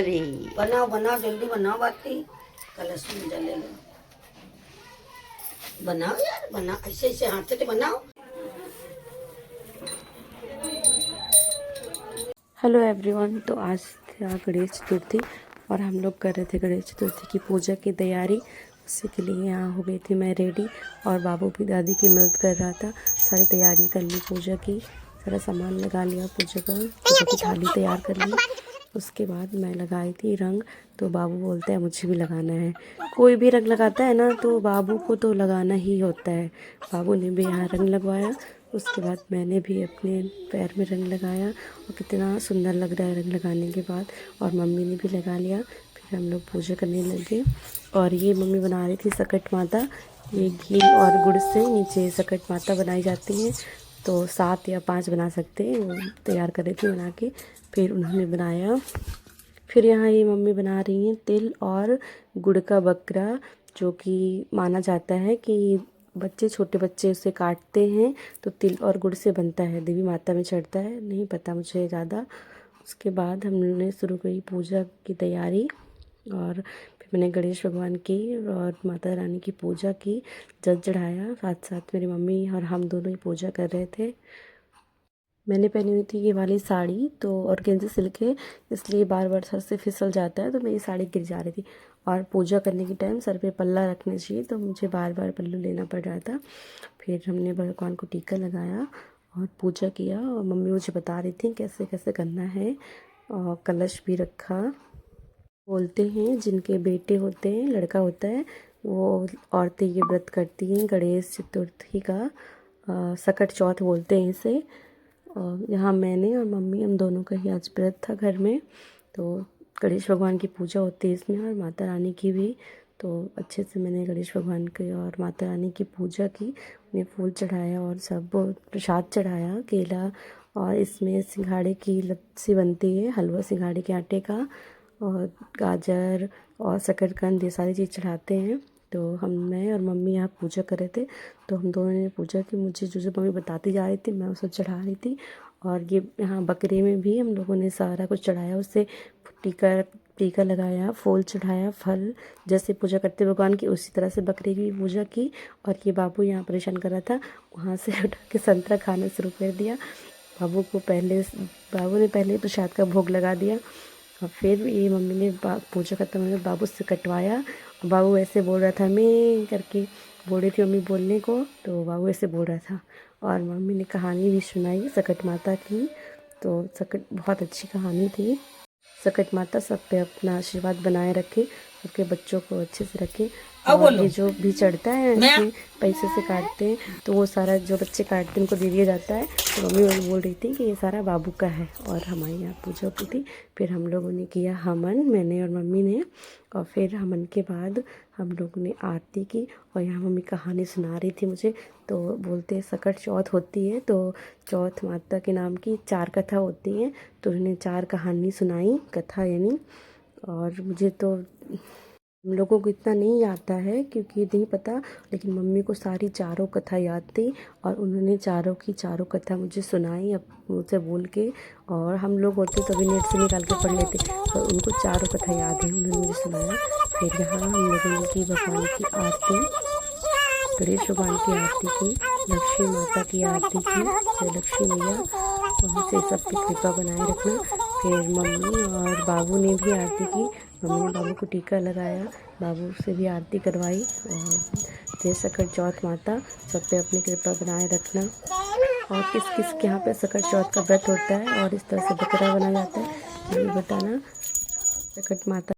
अरे बनाओ बनाओ जल्दी बनाओ बाती कलश में जलेगा। बनाओ यार बनाओ ऐसे ऐसे हाथ से बनाओ। हेलो एवरीवन, तो आज था गणेश चतुर्थी और हम लोग कर रहे थे गणेश चतुर्थी की पूजा की तैयारी। उसी के लिए यहाँ हो गई थी मैं रेडी और बाबू भी दादी की मदद कर रहा था। सारी तैयारी कर ली पूजा की, सारा सामान लगा लिया पूजा का, पूजा की थाली तैयार कर ली। उसके बाद मैं लगाई थी रंग, तो बाबू बोलता है मुझे भी लगाना है। कोई भी रंग लगाता है ना तो बाबू को तो लगाना ही होता है। बाबू ने भी यहाँ रंग लगवाया। उसके बाद मैंने भी अपने पैर में रंग लगाया और कितना सुंदर लग रहा है रंग लगाने के बाद। और मम्मी ने भी लगा लिया। फिर हम लोग पूजा करने लगे और ये मम्मी बना रही थी सकट माता। ये घी और गुड़ से नीचे सकट माता बनाई जाती है, तो 7 या 5 बना सकते हैं। वो तैयार कर रही थी बना के, फिर उन्होंने बनाया। फिर यहाँ ये मम्मी बना रही हैं तिल और गुड़ का बकरा, जो कि माना जाता है कि बच्चे छोटे बच्चे उसे काटते हैं तो तिल और गुड़ से बनता है, देवी माता में चढ़ता है, नहीं पता मुझे ज़्यादा। उसके बाद हमने शुरू करी पूजा की तैयारी और फिर मैंने गणेश भगवान की और माता रानी की पूजा की, जल चढ़ाया। साथ साथ मेरी मम्मी और हम दोनों ही पूजा कर रहे थे। मैंने पहनी हुई थी ये वाली साड़ी, तो ऑर्गेन्जा सिल्क है, इसलिए बार बार सर से फिसल जाता है तो मेरी साड़ी गिर जा रही थी। और पूजा करने के टाइम सर पे पल्ला रखना चाहिए, तो मुझे बार बार पल्लू लेना पड़ रहा था। फिर हमने भगवान को टीका लगाया और पूजा किया और मम्मी मुझे बता रही थी कैसे कैसे करना है। और कलश भी रखा। बोलते हैं जिनके बेटे होते हैं, लड़का होता है, वो औरतें ये व्रत करती हैं गणेश चतुर्थी का। सकट चौथ बोलते हैं इसे। और यहाँ मैंने और मम्मी हम दोनों का ही आज व्रत था घर में, तो गणेश भगवान की पूजा होती है इसमें और माता रानी की भी। तो अच्छे से मैंने गणेश भगवान की और माता रानी की पूजा की, उन्हें फूल चढ़ाया और सब प्रसाद चढ़ाया, केला। और इसमें सिंघाड़े की लस्सी बनती है, हलवा सिंघाड़े के आटे का, और गाजर और शकरकंद, ये सारी चीज़ चढ़ाते हैं। तो मैं और मम्मी यहाँ पूजा कर रहे थे, तो हम दोनों ने पूजा की। मुझे जो जो मम्मी बताती जा रही थी मैं उसे चढ़ा रही थी। और ये यहाँ बकरे में भी हम लोगों ने सारा कुछ चढ़ाया, उससे टीका टीका लगाया, फूल चढ़ाया, फल, जैसे पूजा करते भगवान की उसी तरह से बकरे की भी पूजा की। और ये बाबू यहाँ परेशान कर रहा था, वहाँ से उठा के संतरा खाना शुरू कर दिया। बाबू ने पहले प्रसाद का भोग लगा दिया और फिर ये मम्मी ने पूजा खत्म होने बाबू से कटवाया। और बाबू ऐसे बोल रहा था मैं करके, बोल रही थी मम्मी बोलने को, तो बाबू ऐसे बोल रहा था। और मम्मी ने कहानी भी सुनाई सकट माता की, तो सकट बहुत अच्छी कहानी थी। सकट माता सब पे अपना आशीर्वाद बनाए रखे, सबके बच्चों को अच्छे से रखे। और ये जो भी चढ़ता है इसमें पैसे से काटते हैं, तो वो सारा जो बच्चे काटते हैं उनको दे दिया जाता है। तो मम्मी बोल रही थी कि ये सारा बाबू का है। और हमारे यहाँ पूजा होती थी। फिर हम लोगों ने किया हवन, मैंने और मम्मी ने। और फिर हवन के बाद हम लोगों ने आरती की। और यहाँ मम्मी कहानी सुना रही थी मुझे, तो बोलते हैं सकट चौथ होती है, तो चौथ माता के नाम की 4 कथा होती हैं, तो उन्होंने 4 कहानी सुनाई, कथा यानी। और मुझे तो हम लोगों को इतना नहीं आता है क्योंकि नहीं पता, लेकिन मम्मी को सारी 4 कथा याद थी और उन्होंने चारों की चारों कथा मुझे सुनाई अब मुझसे बोल के। और हम लोग होते तो अभी नेट से निकाल के पढ़ लेते, पर उनको 4 कथा याद है, उन्होंने मुझे सुनाया। फिर यहाँ हम लोगों ने की भगवान की आरती, गणेश भगवान की आरती की, लक्ष्मी माता की आरती की, जय लक्ष्मी मैया, हमसे सबकी कृपा बनाए रखना। फिर मम्मी और बाबू ने भी आरती की, मम्मी ने बाबू को टीका लगाया, बाबू से भी आरती करवाई। और जय सकट चौथ माता, सब पे अपनी कृपा बनाए रखना। और किस किस के यहाँ पे सकट चौथ का व्रत होता है और इस तरह से बकरा बनाया जाता है ये बताना। सकट माता